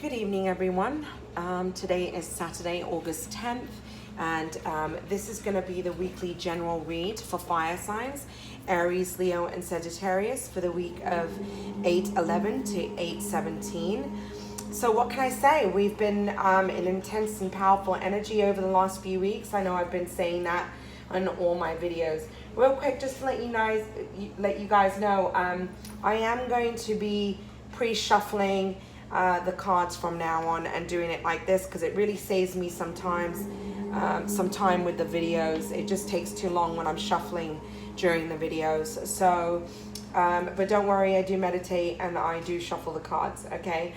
Good evening, everyone. Today is Saturday, August 10th, and this is going to be the weekly general read for fire signs, Aries, Leo, and Sagittarius for the week of 8/11 to 8/17. So what can I say? We've been in intense and powerful energy over the last few weeks. I know I've been saying that on all my videos. Real quick, just to let you guys know, I am going to be pre-shuffling the cards from now on and doing it like this because it really saves me sometimes some time with the videos. It just takes too long when I'm shuffling during the videos. So but don't worry, I do meditate and I do shuffle the cards, okay?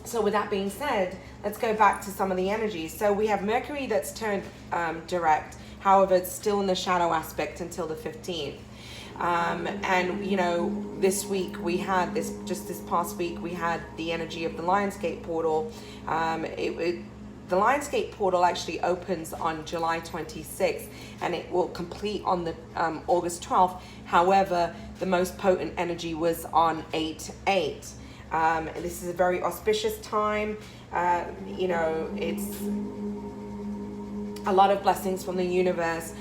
So with that being said, let's go back to some of the energies. So we have Mercury that's turned direct. However, it's still in the shadow aspect until the 15th. And you know, this week we had this past week we had the energy of the Lionsgate portal. The Lionsgate portal actually opens on July 26th and it will complete on the August 12th. However, the most potent energy was on 8/8. And this is a very auspicious time. You know, it's a lot of blessings from the universe.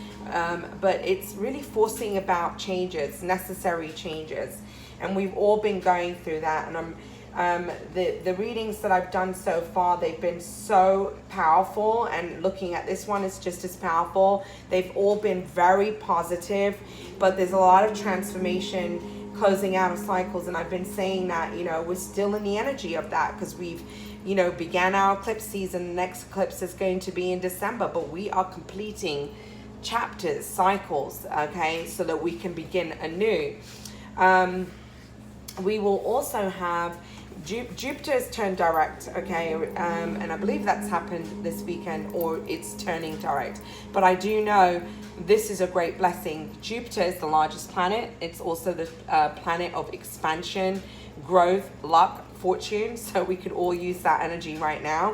But it's really forcing about changes, necessary changes, and we've all been going through that. And the readings that I've done so far, they've been so powerful, and looking at this one is just as powerful. They've all been very positive, but there's a lot of transformation, closing out of cycles, and I've been saying that, you know, we're still in the energy of that because we've, you know, began our eclipse season. The next eclipse is going to be in December, but we are completing chapters, cycles, okay, so that we can begin anew. We will also have Jupiter's turned direct, okay, and I believe that's happened this weekend, or it's turning direct, but I do know this is a great blessing. Jupiter is the largest planet. It's also the planet of expansion, growth, luck, fortune, so we could all use that energy right now.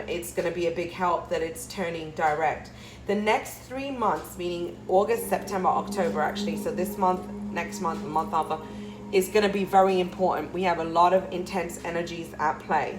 It's going to be a big help that it's turning direct. The next 3 months, meaning August, September, October, actually, so this month, next month, the month after, is going to be very important. We have a lot of intense energies at play.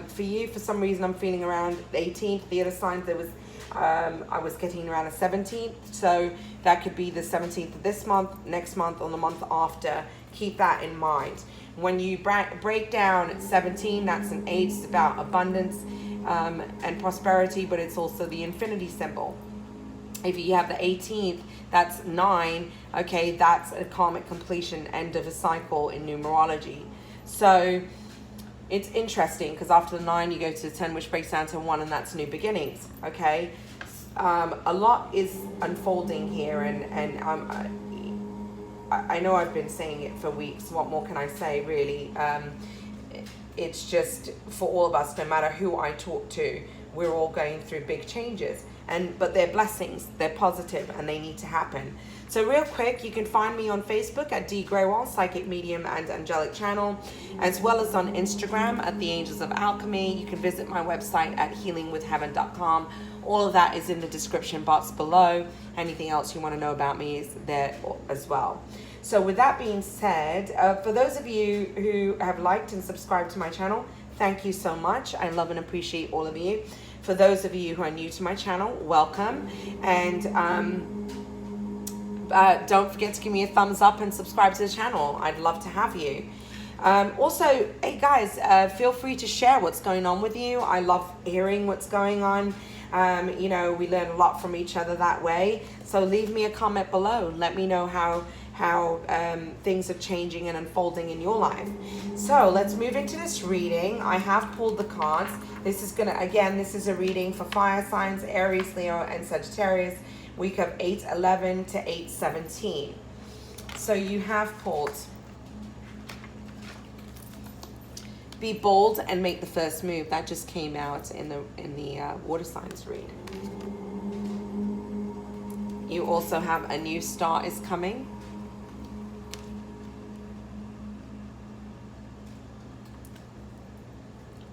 For you, for some reason, I'm feeling around the 18th. The other signs, there was, I was getting around the 17th, so that could be the 17th of this month, next month, or the month after. Keep that in mind. When you break down at 17, that's an 8, it's about abundance and prosperity, but it's also the infinity symbol. If you have the 18th, that's 9, okay, that's a karmic completion, end of a cycle in numerology. So it's interesting because after the 9, you go to the 10, which breaks down to 1, and that's new beginnings, okay? A lot is unfolding here, and I know I've been saying it for weeks. What more can I say, really? It's just for all of us, no matter who I talk to, we're all going through big changes. But they're blessings, they're positive, and they need to happen. So real quick, you can find me on Facebook at Dee Grewal, Psychic Medium and Angelic Channel, as well as on Instagram at the Angels of Alchemy. You can visit my website at healingwithheaven.com. All of that is in the description box below. Anything else you want to know about me is there as well. So with that being said, for those of you who have liked and subscribed to my channel, thank you so much. I love and appreciate all of you. For those of you who are new to my channel, welcome. And don't forget to give me a thumbs up and subscribe to the channel. I'd love to have you. Also, hey guys, feel free to share what's going on with you. I love hearing what's going on. You know, we learn a lot from each other that way. So leave me a comment below. Let me know how things are changing and unfolding in your life. So let's move into this reading. I have pulled the cards. This is this is a reading for fire signs, Aries, Leo, and Sagittarius, week of 8/11 to 8/17. So you have pulled Be Bold and Make the First Move. That just came out in the water signs read. You also have A New Start is Coming.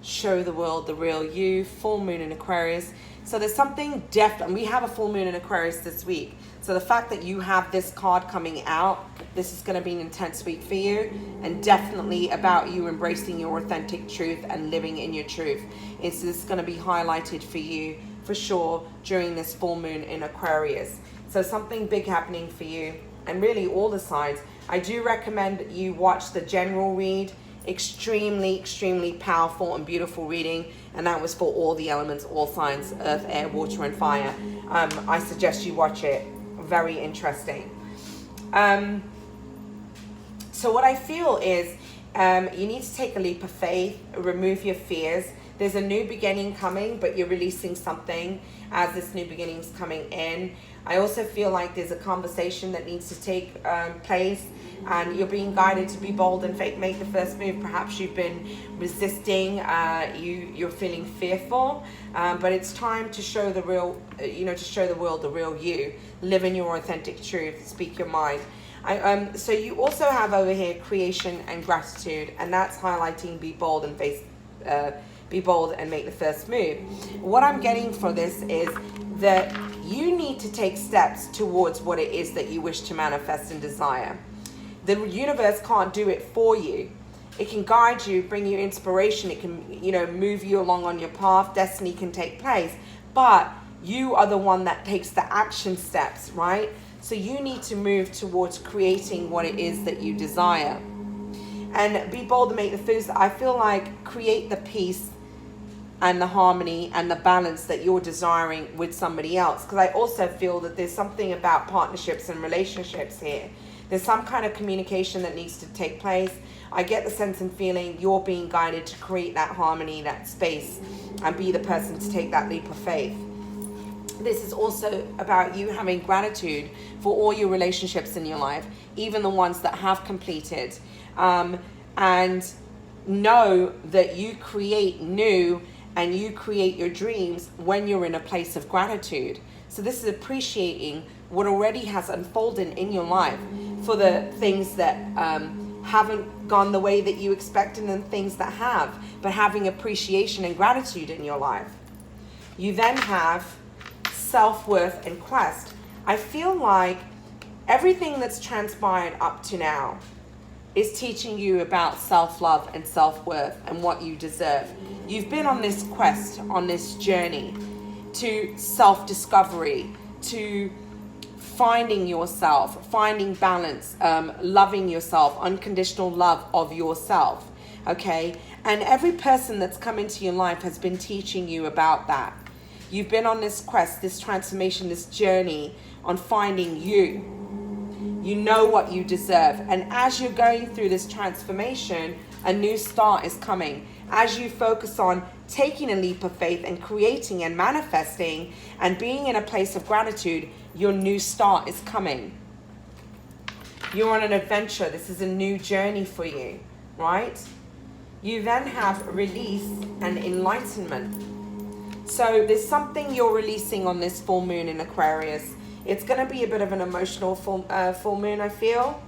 show the world the real you. Full moon in Aquarius. So there's something definite. We have a full moon in Aquarius this week. So the fact that you have this card coming out, this is going to be an intense week for you, and definitely about you embracing your authentic truth and living in your truth. This is going to be highlighted for you for sure during this full moon in Aquarius. So something big happening for you, and really all the signs. I do recommend you watch the general read. Extremely powerful and beautiful reading, and that was for all the elements, all signs, earth, air, water, and fire. I suggest you watch it. Very interesting. So what I feel is you need to take a leap of faith, remove your fears. There's a new beginning coming, but you're releasing something as this new beginning is coming in. I also feel like there's a conversation that needs to take place, and you're being guided to be bold and make the first move. Perhaps you've been resisting, you're feeling fearful, but it's time to show the real, to show the world the real you. Live in your authentic truth, speak your mind. So you also have over here creation and gratitude, and that's highlighting be bold and be bold and make the first move. What I'm getting for this is that you need to take steps towards what it is that you wish to manifest and desire. The universe can't do it for you. It can guide you, bring you inspiration. It can, move you along on your path. Destiny can take place, but you are the one that takes the action steps, right? So you need to move towards creating what it is that you desire. And be bold to make the foods. I feel like create the peace and the harmony and the balance that you're desiring with somebody else. Because I also feel that there's something about partnerships and relationships here. There's some kind of communication that needs to take place. I get the sense and feeling you're being guided to create that harmony, that space, and be the person to take that leap of faith. This is also about you having gratitude for all your relationships in your life, even the ones that have completed. And know that you create new and you create your dreams when you're in a place of gratitude. So this is appreciating what already has unfolded in your life for the things that haven't gone the way that you expected and things that have, but having appreciation and gratitude in your life. You then have self-worth and quest. I feel like everything that's transpired up to now is teaching you about self-love and self-worth and what you deserve. You've been on this quest, on this journey to self-discovery, to finding yourself, finding balance, loving yourself, unconditional love of yourself, okay? And every person that's come into your life has been teaching you about that. You've been on this quest, this transformation, this journey on finding you. You know what you deserve. And as you're going through this transformation, a new start is coming. As you focus on taking a leap of faith and creating and manifesting and being in a place of gratitude, your new start is coming. You're on an adventure. This is a new journey for you, right? You then have release and enlightenment. So there's something you're releasing on this full moon in Aquarius. It's going to be a bit of an emotional full moon, I feel,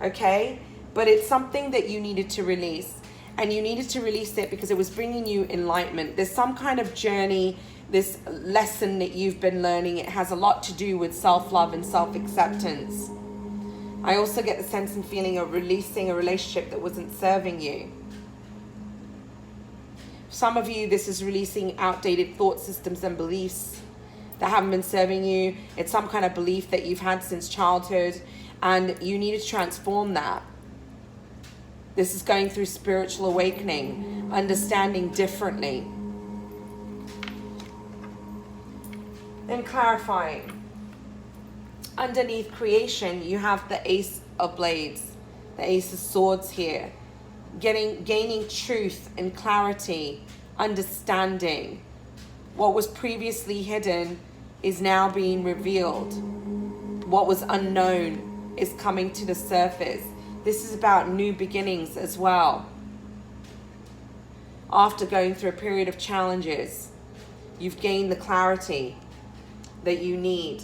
okay? But it's something that you needed to release. And you needed to release it because it was bringing you enlightenment. There's some kind of journey, this lesson that you've been learning. It has a lot to do with self-love and self-acceptance. I also get the sense and feeling of releasing a relationship that wasn't serving you. Some of you, this is releasing outdated thought systems and beliefs that haven't been serving you. It's some kind of belief that you've had since childhood, and you need to transform that. This is going through spiritual awakening, understanding differently. Then clarifying. Underneath creation, you have the Ace of Blades, the Ace of Swords here. Gaining truth and clarity, understanding. What was previously hidden is now being revealed. What was unknown is coming to the surface. This is about new beginnings as well. After going through a period of challenges, you've gained the clarity that you need.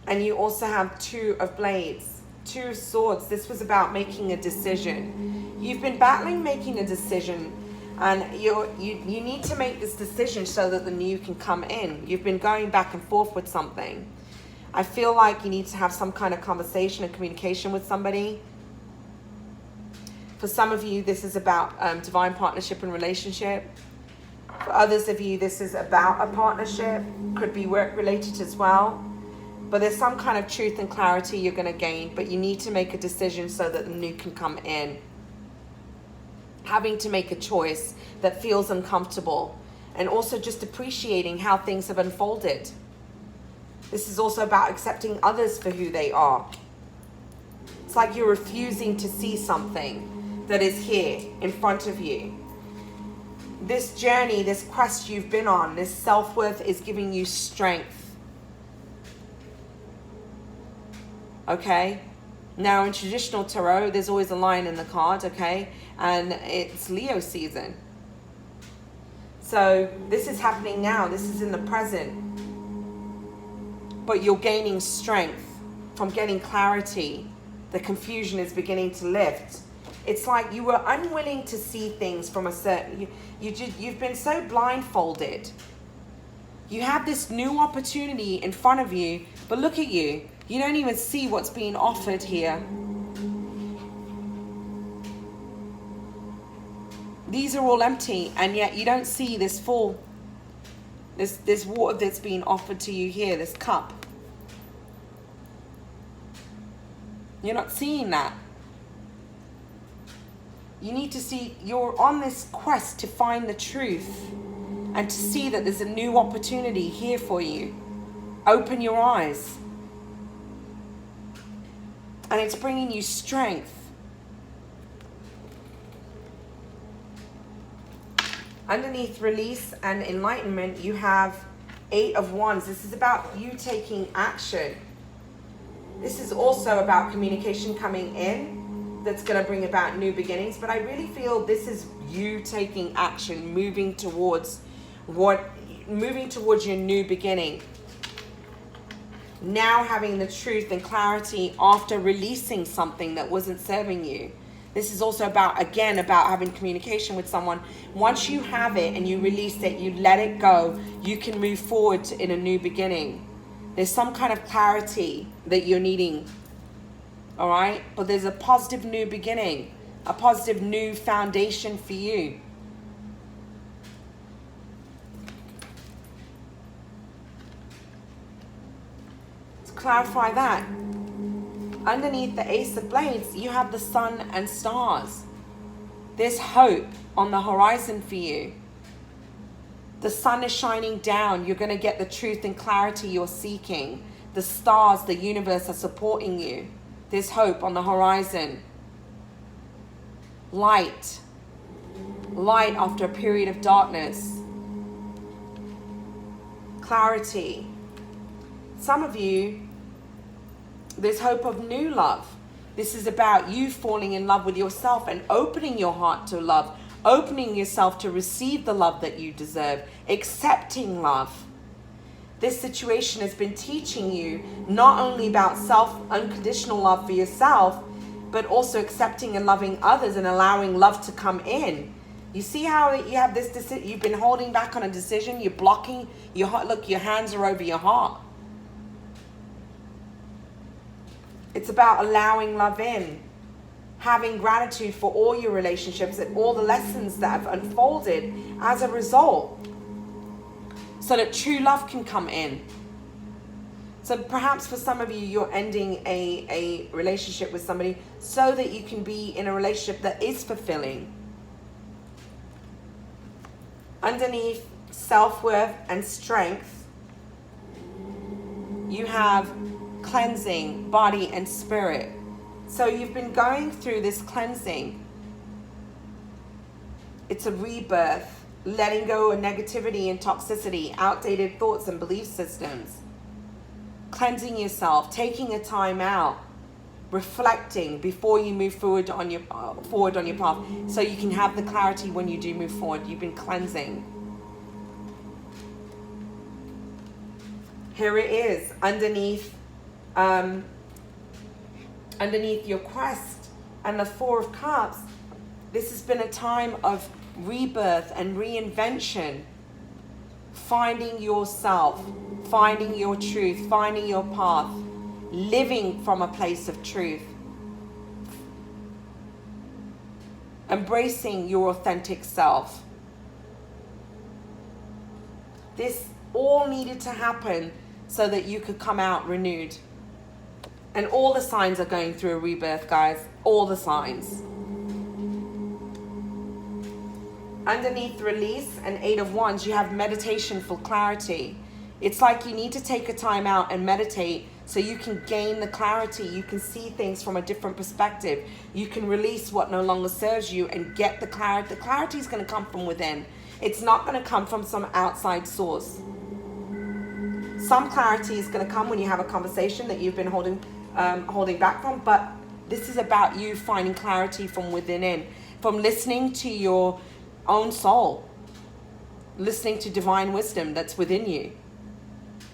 And you also have Two of Blades, Two of Swords. This was about making a decision. You've been battling making a decision, and you need to make this decision so that the new can come in. You've been going back and forth with something. I feel like you need to have some kind of conversation and communication with somebody. For some of you, this is about divine partnership and relationship. For others of you, this is about a partnership. Could be work related as well. But there's some kind of truth and clarity you're going to gain, but you need to make a decision so that the new can come in. Having to make a choice that feels uncomfortable, and also just appreciating how things have unfolded. This is also about accepting others for who they are. It's like you're refusing to see something that is here in front of you. This journey, this quest you've been on, this self-worth is giving you strength. Okay? Now in traditional tarot, there's always a lion in the card, okay? And it's Leo season. So this is happening now. This is in the present. But you're gaining strength from getting clarity. The confusion is beginning to lift. It's like you were unwilling to see things from a certain... You've been so blindfolded. You have this new opportunity in front of you, but look at you. You don't even see what's being offered here. These are all empty, and yet you don't see this full, this water that's being offered to you here, this cup. You're not seeing that. You need to see, you're on this quest to find the truth and to see that there's a new opportunity here for you. Open your eyes. And it's bringing you strength. Underneath release and enlightenment, you have 8 of Wands. This is about you taking action. This is also about communication coming in that's going to bring about new beginnings. But I really feel this is you taking action, moving towards your new beginning. Now having the truth and clarity after releasing something that wasn't serving you. This is also about, again, about having communication with someone. Once you have it and you release it, you let it go, you can move forward in a new beginning. There's some kind of clarity that you're needing. All right? But there's a positive new beginning, a positive new foundation for you. To clarify that, underneath the Ace of Blades, you have the sun and stars. There's hope on the horizon for you. The sun is shining down. You're going to get the truth and clarity you're seeking. The stars, the universe are supporting you. There's hope on the horizon. Light. Light after a period of darkness. Clarity. Some of you, there's hope of new love. This is about you falling in love with yourself and opening your heart to love, opening yourself to receive the love that you deserve, accepting love. This situation has been teaching you not only about unconditional love for yourself, but also accepting and loving others and allowing love to come in. You see how you have this decision, you've been holding back on a decision, you're blocking your heart. Look, your hands are over your heart. It's about allowing love in, having gratitude for all your relationships and all the lessons that have unfolded as a result, so that true love can come in. So perhaps for some of you, you're ending a relationship with somebody so that you can be in a relationship that is fulfilling. Underneath self-worth and strength, you have cleansing, body and spirit. So you've been going through this cleansing. It's a rebirth, letting go of negativity and toxicity, outdated thoughts and belief systems. Cleansing yourself, taking a time out, reflecting before you move forward on your path, so you can have the clarity when you do move forward. You've been cleansing. Here it is, underneath your quest and the 4 of Cups. This has been a time of rebirth and reinvention. Finding yourself, finding your truth, finding your path, living from a place of truth. Embracing your authentic self. This all needed to happen so that you could come out renewed. And all the signs are going through a rebirth, guys. All the signs. Underneath release and 8 of Wands, you have meditation for clarity. It's like you need to take a time out and meditate so you can gain the clarity. You can see things from a different perspective. You can release what no longer serves you and get the clarity. The clarity is going to come from within. It's not going to come from some outside source. Some clarity is going to come when you have a conversation that you've been holding back from, but this is about you finding clarity from within in, from listening to your own soul, listening to divine wisdom that's within you,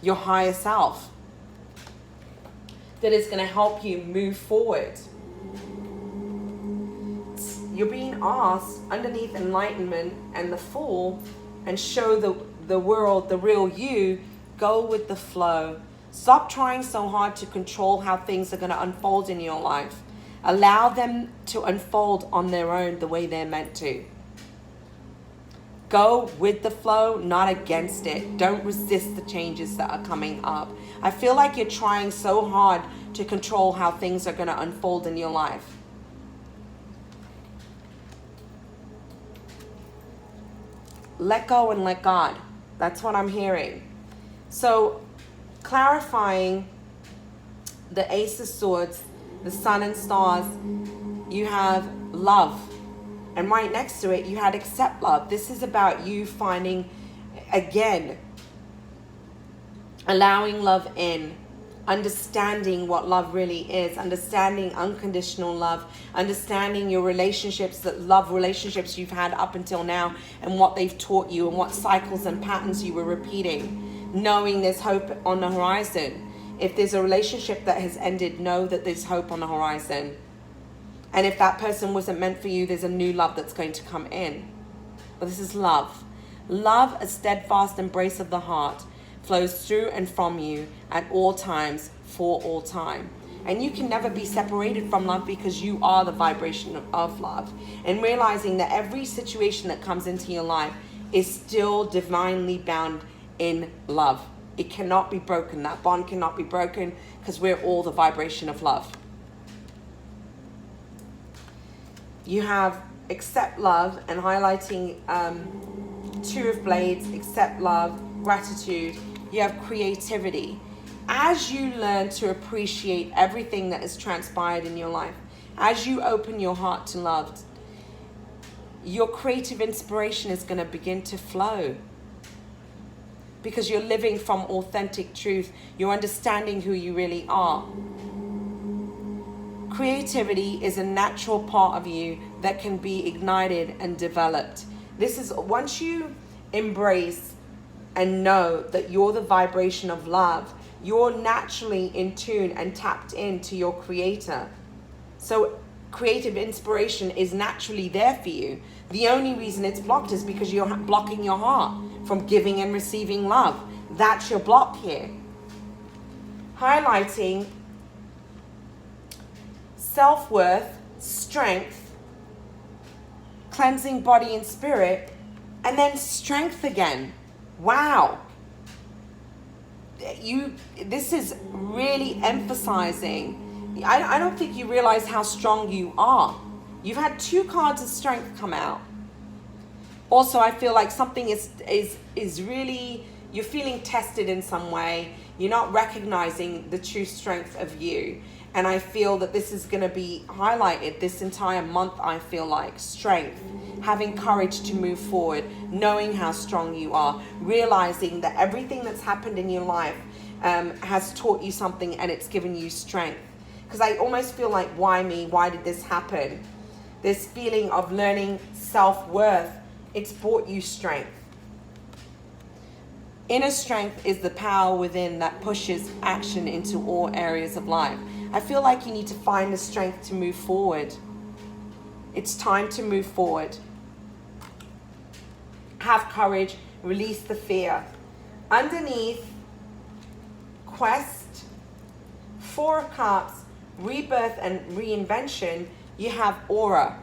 your higher self, that is going to help you move forward. You're being asked underneath enlightenment and the Fool, and show the world the real you. Go with the flow. Stop trying so hard to control how things are going to unfold in your life. Allow them to unfold on their own the way they're meant to. Go with the flow, not against it. Don't resist the changes that are coming up. I feel like you're trying so hard to control how things are going to unfold in your life. Let go and let God. That's what I'm hearing. So, clarifying the Ace of Swords, the Sun and Stars, you have love. And right next to it, you had accept love. This is about you finding, again, allowing love in, understanding what love really is, understanding unconditional love, understanding your relationships, that love relationships you've had up until now and what they've taught you and what cycles and patterns you were repeating. Knowing there's hope on the horizon. If there's a relationship that has ended, know that there's hope on the horizon. And if that person wasn't meant for you, there's a new love that's going to come in. But this is love. Love, a steadfast embrace of the heart, flows through and from you at all times, for all time. And you can never be separated from love because you are the vibration of love. And realizing that every situation that comes into your life is still divinely bound in love. It cannot be broken. That bond cannot be broken because we're all the vibration of love. You have accept love and highlighting 2 of Blades, accept love, gratitude. You have creativity. As you learn to appreciate everything that has transpired in your life, as you open your heart to love, your creative inspiration is going to begin to flow. Because you're living from authentic truth. You're understanding who you really are. Creativity is a natural part of you that can be ignited and developed. This is once you embrace and know that you're the vibration of love, you're naturally in tune and tapped into your creator. So creative inspiration is naturally there for you. The only reason it's blocked is because you're blocking your heart from giving and receiving love. That's your block here. Highlighting self-worth, strength, cleansing body and spirit, and then strength again. Wow. This is really emphasizing. I don't think you realize how strong you are. You've had 2 cards of strength come out. Also, I feel like something is really, you're feeling tested in some way. You're not recognizing the true strength of you. And I feel that this is going to be highlighted this entire month, I feel like. Strength, having courage to move forward, knowing how strong you are, realizing that everything that's happened in your life has taught you something and it's given you strength. Because I almost feel like, why me? Why did this happen? This feeling of learning self-worth, it's brought you strength. Inner strength is the power within that pushes action into all areas of life. I feel like you need to find the strength to move forward. It's time to move forward. Have courage, release the fear. Underneath, quest, 4 of Cups, rebirth and reinvention, you have aura.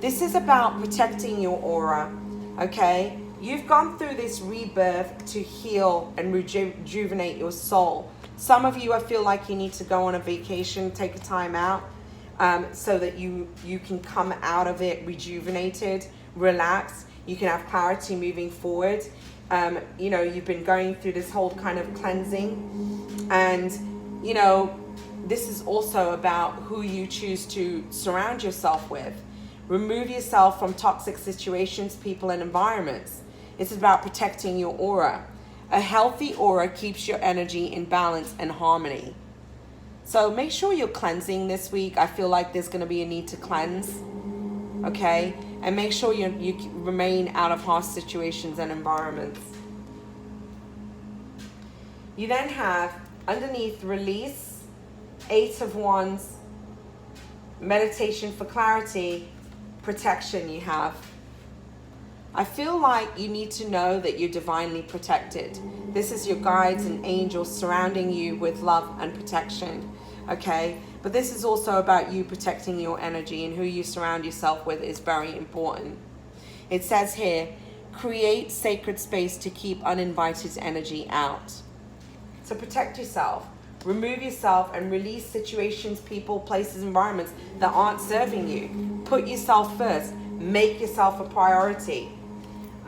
This is about protecting your aura, okay? You've gone through this rebirth to heal and rejuvenate your soul. Some of you, I feel like you need to go on a vacation, take a time out, so that you can come out of it rejuvenated, relaxed. You can have clarity moving forward. You know, you've been going through this whole kind of cleansing, and, you know, this is also about who you choose to surround yourself with. Remove yourself from toxic situations, people, and environments. It's about protecting your aura. A healthy aura keeps your energy in balance and harmony. So make sure you're cleansing this week. I feel like there's going to be a need to cleanse, okay? And make sure you remain out of harsh situations and environments. You then have, underneath, release, 8 of Wands, meditation for clarity, protection you have. I feel like you need to know that you're divinely protected. This is your guides and angels surrounding you with love and protection, okay? But this is also about you protecting your energy, and who you surround yourself with is very important. It says here, create sacred space to keep uninvited energy out. So protect yourself. Remove yourself and release situations, people, places, environments that aren't serving you. Put yourself first. Make yourself a priority.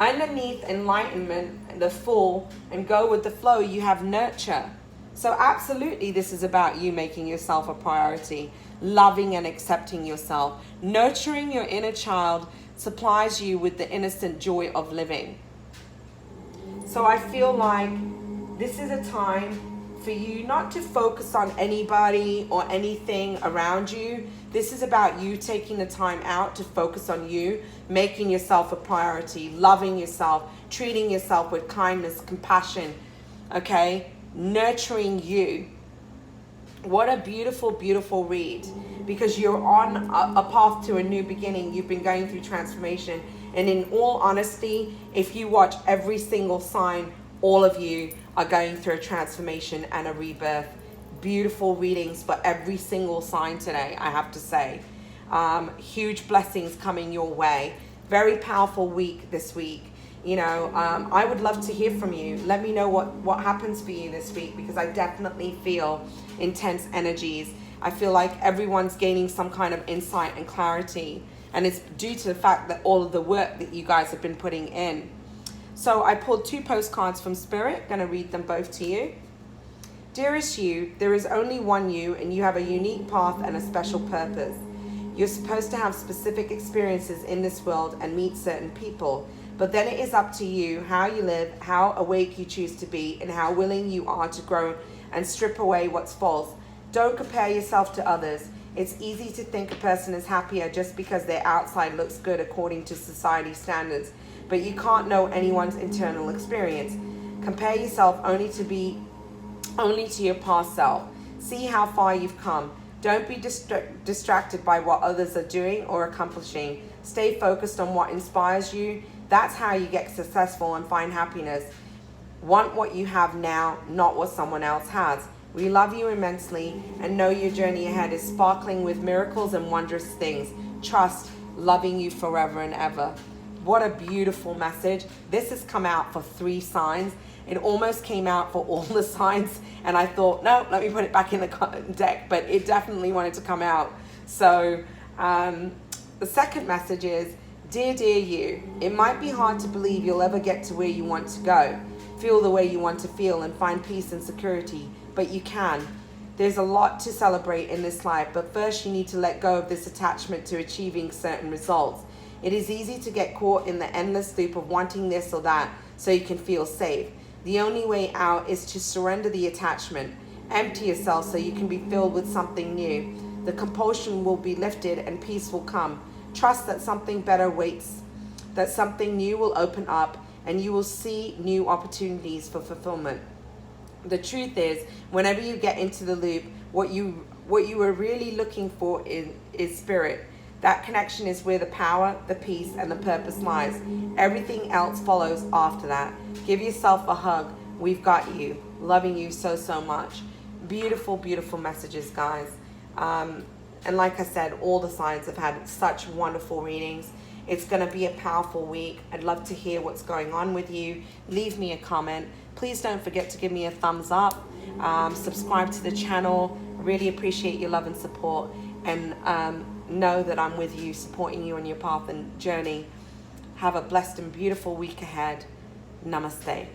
Underneath enlightenment, the Fool, and go with the flow, you have nurture. So absolutely, this is about you making yourself a priority, loving and accepting yourself. Nurturing your inner child supplies you with the innocent joy of living. So I feel like this is a time for you not to focus on anybody or anything around you. This is about you taking the time out to focus on you, making yourself a priority, loving yourself, treating yourself with kindness, compassion, okay? Nurturing you. What a beautiful, beautiful read, because you're on a path to a new beginning. You've been going through transformation. And in all honesty, if you watch every single sign, all of you are going through a transformation and a rebirth. Beautiful readings for every single sign today, I have to say. Huge blessings coming your way. Very powerful week this week. You know, I would love to hear from you. Let me know what happens for you this week, because I definitely feel intense energies. I feel like everyone's gaining some kind of insight and clarity. And it's due to the fact that all of the work that you guys have been putting in. So I pulled 2 postcards from Spirit. Going to read them both to you. Dearest you, there is only one you, and you have a unique path and a special purpose. You're supposed to have specific experiences in this world and meet certain people, but then it is up to you how you live, how awake you choose to be, and how willing you are to grow and strip away what's false. Don't compare yourself to others. It's easy to think a person is happier just because their outside looks good according to society standards, but you can't know anyone's internal experience. Compare yourself only to your past self. See how far you've come. Don't be distracted by what others are doing or accomplishing. Stay focused on what inspires you. That's how you get successful and find happiness. Want what you have now, not what someone else has. We love you immensely and know your journey ahead is sparkling with miracles and wondrous things. Trust, loving you forever and ever. What a beautiful message. This has come out for 3 signs. It almost came out for all the signs, and I thought, no, let me put it back in the deck, but it definitely wanted to come out. So the second message is, dear you, it might be hard to believe you'll ever get to where you want to go, feel the way you want to feel, and find peace and security, but you can. There's a lot to celebrate in this life, but first you need to let go of this attachment to achieving certain results. It is easy to get caught in the endless loop of wanting this or that so you can feel safe. The only way out is to surrender the attachment. Empty yourself so you can be filled with something new. The compulsion will be lifted and peace will come. Trust that something better waits, that something new will open up, and you will see new opportunities for fulfillment. The truth is, whenever you get into the loop, what you were really looking for is spirit. That connection is where the power, the peace, and the purpose lies. Everything else follows after that. Give yourself a hug. We've got you. Loving you so, so much. Beautiful, beautiful messages, guys. And like I said, all the signs have had such wonderful readings. It's going to be a powerful week. I'd love to hear what's going on with you. Leave me a comment. Please don't forget to give me a thumbs up. Subscribe to the channel. Really appreciate your love and support. And know that I'm with you, supporting you on your path and journey. Have a blessed and beautiful week ahead. Namaste.